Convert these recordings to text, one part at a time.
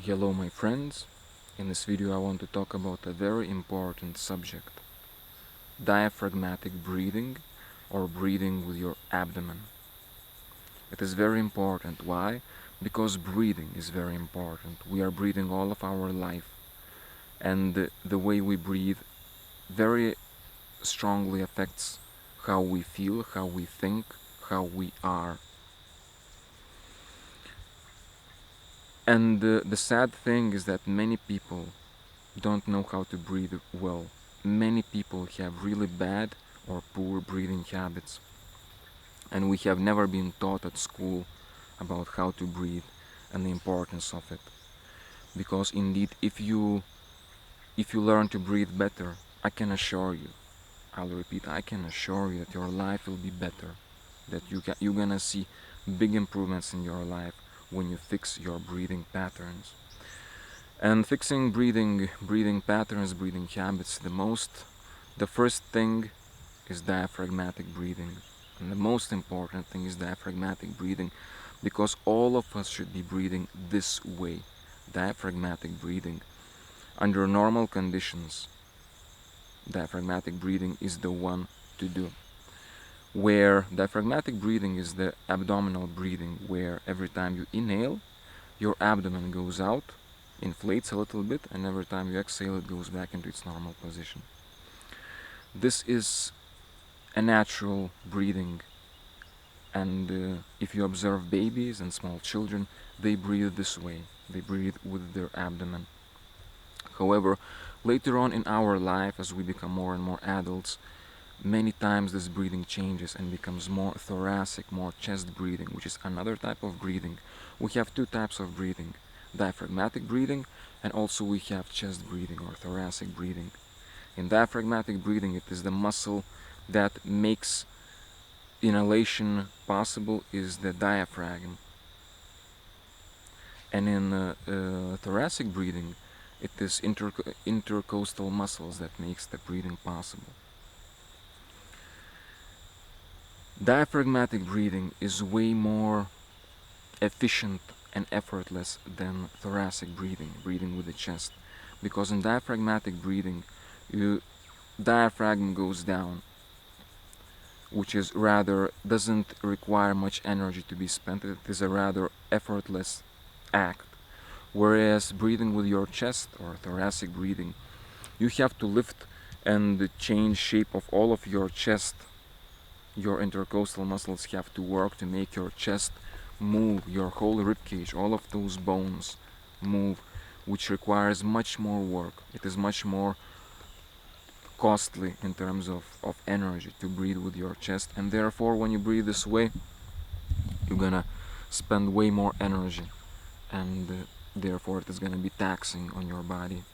Hello my friends, in this video I want to talk about a very important subject, diaphragmatic breathing or breathing with your abdomen. It is very important. Why? Because breathing is very important. We are breathing all of our life, and the way we breathe very strongly affects how we feel, how we think, how we are. And the sad thing is that many people don't know how to breathe well. Many people have really bad or poor breathing habits, and we have never been taught at school about how to breathe and the importance of it. Because indeed, if you learn to breathe better, I can assure you, I'll repeat, I can assure you that your life will be better, that you're gonna see big improvements in your life when you fix your breathing patterns. And fixing breathing patterns, breathing habits, the first thing is diaphragmatic breathing. And the most important thing is diaphragmatic breathing, because all of us should be breathing this way. Diaphragmatic breathing. Under normal conditions, diaphragmatic breathing is the one to do. Where diaphragmatic breathing is the abdominal breathing, where every time you inhale, your abdomen goes out, inflates a little bit, and every time you exhale it goes back into its normal position. This is a natural breathing, and if you observe babies and small children, they breathe this way. They breathe with their abdomen. However, later on in our life, as we become more and more adults, many times this breathing changes and becomes more thoracic, more chest breathing, which is another type of breathing. We have two types of breathing, diaphragmatic breathing, and also we have chest breathing or thoracic breathing. In diaphragmatic breathing, it is the muscle that makes inhalation possible, is the diaphragm. And in thoracic breathing, it is intercostal muscles that makes the breathing possible. Diaphragmatic breathing is way more efficient and effortless than thoracic breathing, breathing with the chest. Because in diaphragmatic breathing, your diaphragm goes down, which is rather doesn't require much energy to be spent. It is a rather effortless act. Whereas breathing with your chest or thoracic breathing, you have to lift and change shape of all of your chest. Your intercostal muscles have to work to make your chest move, your whole ribcage, all of those bones move, which requires much more work. It is much more costly in terms of energy to breathe with your chest, and therefore when you breathe this way, you're gonna spend way more energy, and therefore it is gonna be taxing on your body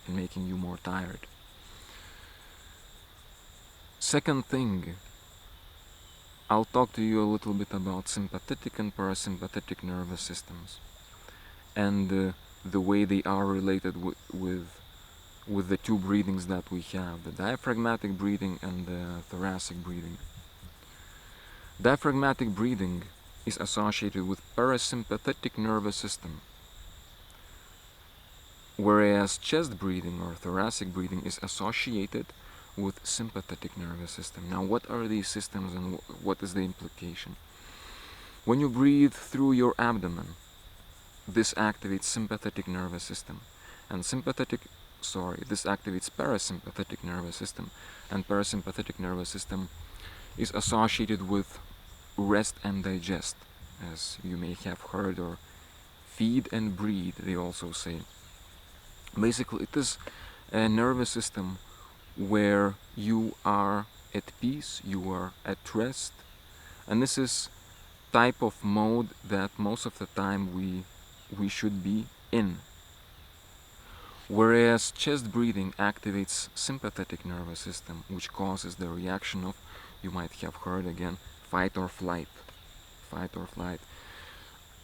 and making you more tired. Second thing, I'll talk to you a little bit about sympathetic and parasympathetic nervous systems and the way they are related with the two breathings that we have, the diaphragmatic breathing and the thoracic breathing. Diaphragmatic breathing is associated with parasympathetic nervous system, whereas chest breathing or thoracic breathing is associated with sympathetic nervous system. Now, what are these systems and what is the implication? When you breathe through your abdomen, this activates sympathetic nervous system, and this activates parasympathetic nervous system, and parasympathetic nervous system is associated with rest and digest, as you may have heard, or feed and breathe, they also say. Basically, it is a nervous system where you are at peace, you are at rest, and this is type of mode that most of the time we should be in. Whereas chest breathing activates sympathetic nervous system, which causes the reaction of, you might have heard again, fight or flight. Fight or flight.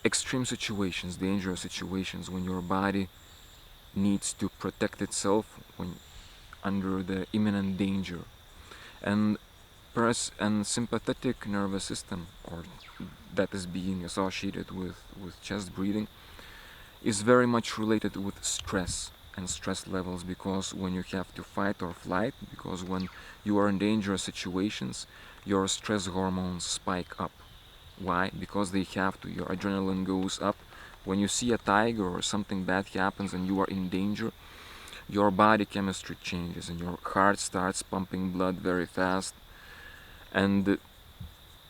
Extreme situations, dangerous situations, when your body needs to protect itself when under the imminent danger. And sympathetic nervous system, or that is being associated with chest breathing, is very much related with stress and stress levels, because when you have to fight or flight, because when you are in dangerous situations, your stress hormones spike up. Why? Because they have to. Your adrenaline goes up. When you see a tiger or something bad happens and you are in danger, your body chemistry changes and your heart starts pumping blood very fast, and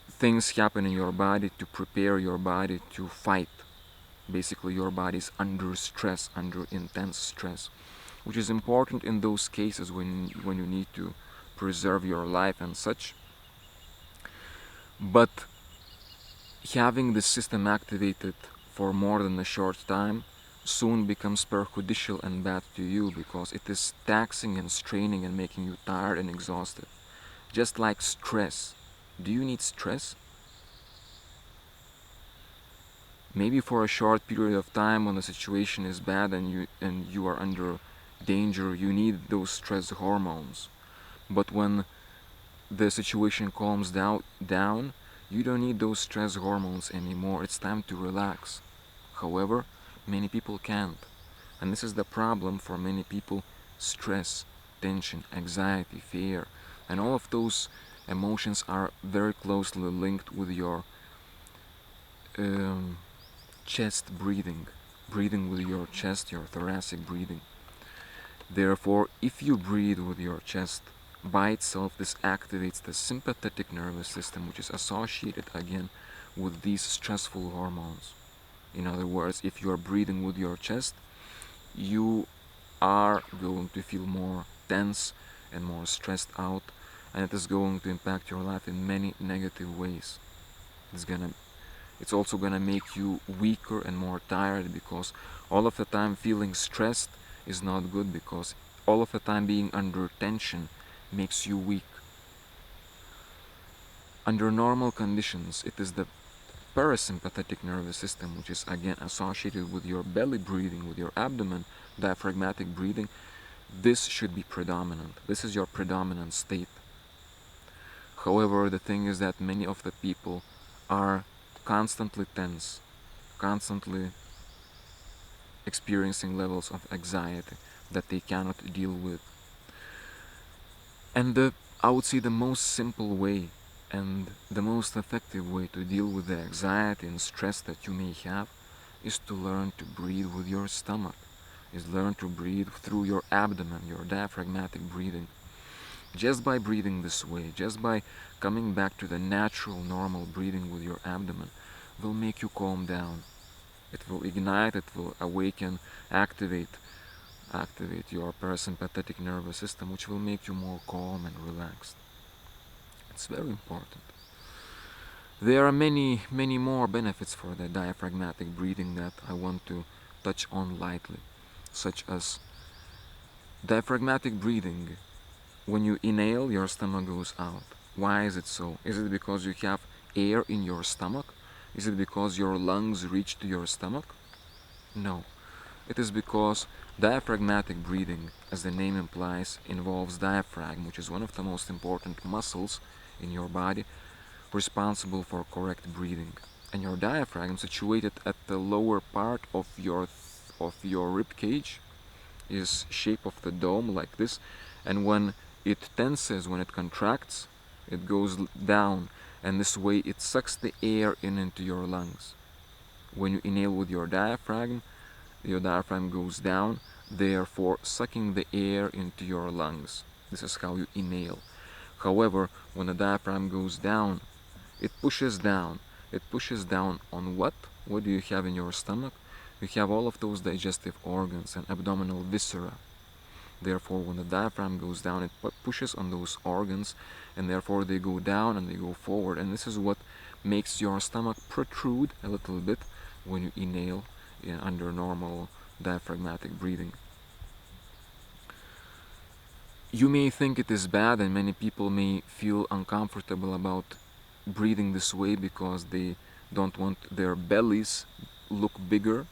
things happen in your body to prepare your body to fight. Basically, your body is under stress, under intense stress, which is important in those cases when you need to preserve your life and such. But having the system activated for more than a short time soon becomes prejudicial and bad to you, because it is taxing and straining and making you tired and exhausted. Just like stress. Do you need stress? Maybe for a short period of time when the situation is bad and you are under danger, you need those stress hormones. But when the situation calms down, you don't need those stress hormones anymore. It's time to relax. However, many people can't. And this is the problem for many people. Stress, tension, anxiety, fear, and all of those emotions are very closely linked with your chest breathing. Breathing with your chest, your thoracic breathing. Therefore, if you breathe with your chest, by itself, this activates the sympathetic nervous system, which is associated again with these stressful hormones. In other words, if you are breathing with your chest, you are going to feel more tense and more stressed out, and it is going to impact your life in many negative ways. It's also gonna make you weaker and more tired, because all of the time feeling stressed is not good, because all of the time being under tension makes you weak. Under normal conditions, it is the parasympathetic nervous system, which is again associated with your belly breathing, with your abdomen, diaphragmatic breathing. This should be predominant. This is your predominant state. However, the thing is that many of the people are constantly tense, constantly experiencing levels of anxiety that they cannot deal with. And I would say the most simple way and the most effective way to deal with the anxiety and stress that you may have is to learn to breathe with your stomach, is learn to breathe through your abdomen, your diaphragmatic breathing. Just by breathing this way, just by coming back to the natural, normal breathing with your abdomen, will make you calm down. It will ignite, it will awaken, activate your parasympathetic nervous system, which will make you more calm and relaxed. It's very important. There are many, many more benefits for the diaphragmatic breathing that I want to touch on lightly, such as diaphragmatic breathing. When you inhale, your stomach goes out. Why is it so? Is it because you have air in your stomach? Is it because your lungs reach to your stomach? No. It is because diaphragmatic breathing, as the name implies, involves diaphragm, which is one of the most important muscles in your body, responsible for correct breathing. And your diaphragm, situated at the lower part of your rib cage, is shape of the dome like this, and when it tenses, when it contracts, it goes down, and this way it sucks the air into your lungs. When you inhale with your diaphragm goes down, therefore sucking the air into your lungs. This is how you inhale. However, when the diaphragm goes down, it pushes down. It pushes down on what? What do you have in your stomach? You have all of those digestive organs and abdominal viscera. Therefore, when the diaphragm goes down, it pushes on those organs, and therefore they go down and they go forward. And this is what makes your stomach protrude a little bit when you inhale under normal diaphragmatic breathing. You may think it is bad, and many people may feel uncomfortable about breathing this way because they don't want their bellies look bigger.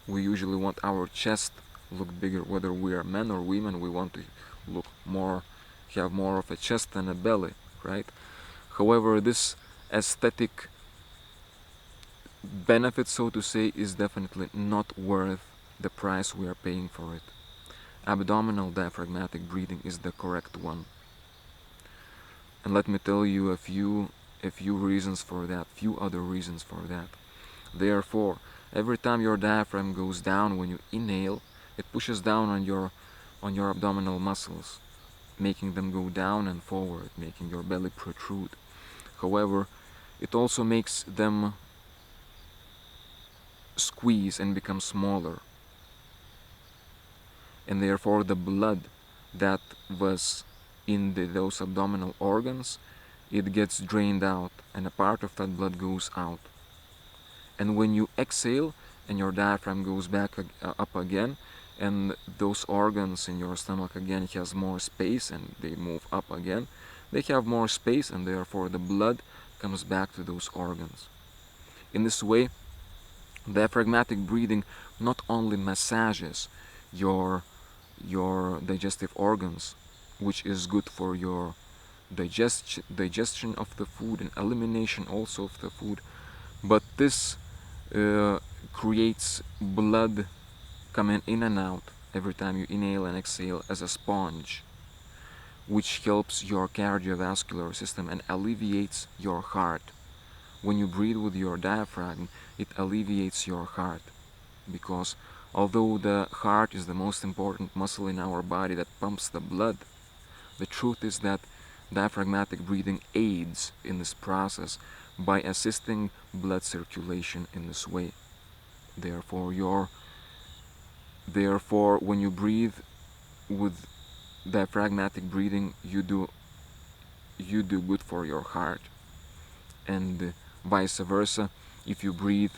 We usually want our chest look bigger, whether we are men or women. We want to look more, have more of a chest than a belly, right? However, this aesthetic benefit, so to say, is definitely not worth the price we are paying for it. Abdominal diaphragmatic breathing is the correct one. And let me tell you a few reasons for that, few other reasons for that. Therefore, every time your diaphragm goes down when you inhale, it pushes down on your abdominal muscles, making them go down and forward, making your belly protrude. However, it also makes them squeeze and become smaller, and therefore the blood that was in those abdominal organs, it gets drained out, and a part of that blood goes out. And when you exhale and your diaphragm goes back up again, and those organs in your stomach again has more space and they move up again, they have more space, and therefore the blood comes back to those organs. In this way, diaphragmatic breathing not only massages your digestive organs, which is good for your digestion of the food and elimination also of the food, but this uh, creates blood coming in and out every time you inhale and exhale as a sponge, which helps your cardiovascular system and alleviates your heart. When you breathe with your diaphragm, it alleviates your heart, because although the heart is the most important muscle in our body that pumps the blood, the truth is that diaphragmatic breathing aids in this process by assisting blood circulation in this way. Therefore, when you breathe with diaphragmatic breathing, you do good for your heart, and vice versa. If you breathe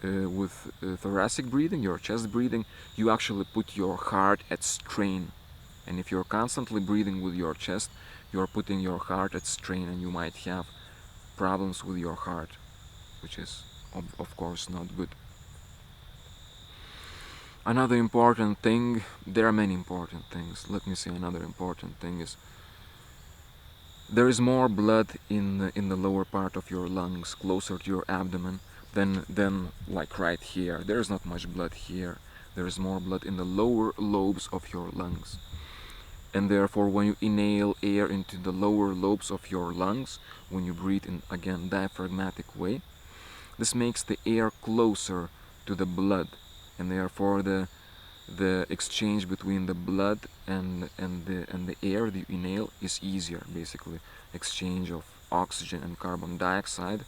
with thoracic breathing, your chest breathing, you actually put your heart at strain. And if you're constantly breathing with your chest, you're putting your heart at strain, and you might have problems with your heart, which is of course not good. Another important thing, there are many important things. Let me say another important thing is there is more blood in the lower part of your lungs, closer to your abdomen, than like right here. There is not much blood here. There is more blood in the lower lobes of your lungs. And therefore, when you inhale air into the lower lobes of your lungs, when you breathe in, again, diaphragmatic way, this makes the air closer to the blood, and therefore the exchange between the blood and the air that you inhale is easier. Basically, exchange of oxygen and carbon dioxide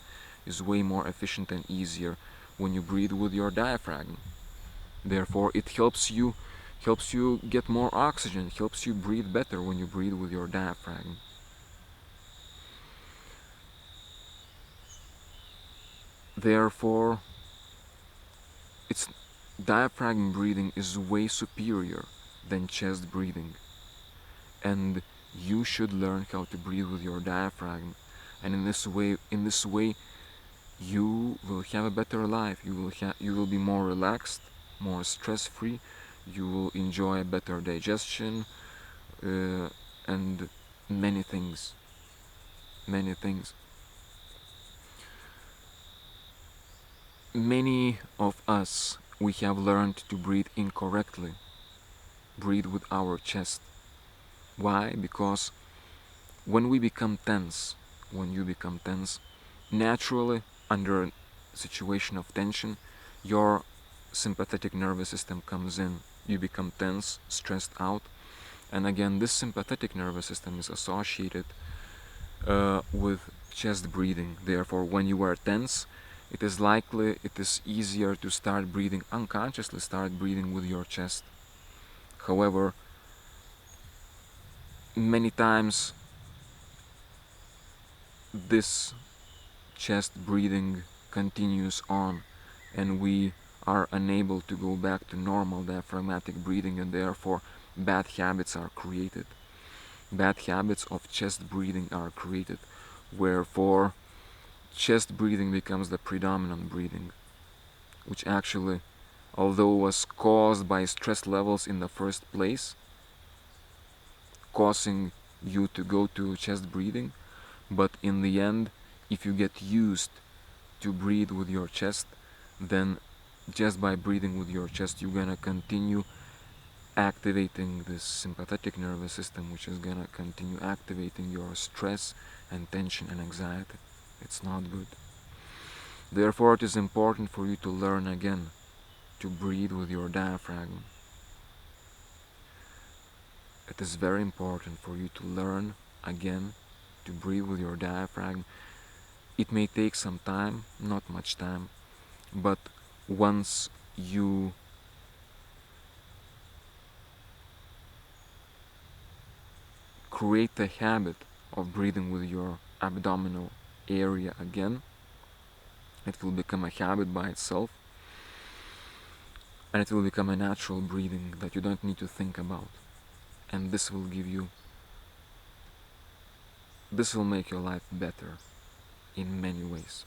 is way more efficient and easier when you breathe with your diaphragm. Therefore, it helps you get more oxygen, helps you breathe better when you breathe with your diaphragm. Therefore, it's diaphragm breathing is way superior than chest breathing, and you should learn how to breathe with your diaphragm. And in this way, you will have a better life. You will be more relaxed, more stress-free. You will enjoy a better digestion, and many things. Many things. Many of us, we have learned to breathe incorrectly. Breathe with our chest. Why? Because when we become tense, when you become tense, naturally, under a situation of tension, your sympathetic nervous system comes in. You become tense, stressed out, and again, this sympathetic nervous system is associated with chest breathing. Therefore, when you are tense, it is easier to start breathing unconsciously, start breathing with your chest. However, many times this chest breathing continues on, and we are unable to go back to normal diaphragmatic breathing, and therefore bad habits are created. Bad habits of chest breathing are created, wherefore chest breathing becomes the predominant breathing, which actually, although was caused by stress levels in the first place, causing you to go to chest breathing, but in the end, if you get used to breathe with your chest, then just by breathing with your chest, you're gonna continue activating this sympathetic nervous system, which is gonna continue activating your stress and tension and anxiety. It's not good. Therefore, it is important for you to learn again to breathe with your diaphragm. It is very important for you to learn again to breathe with your diaphragm. It may take some time, not much time, but once you create the habit of breathing with your abdominal area again, it will become a habit by itself, and it will become a natural breathing that you don't need to think about. And this will make your life better in many ways.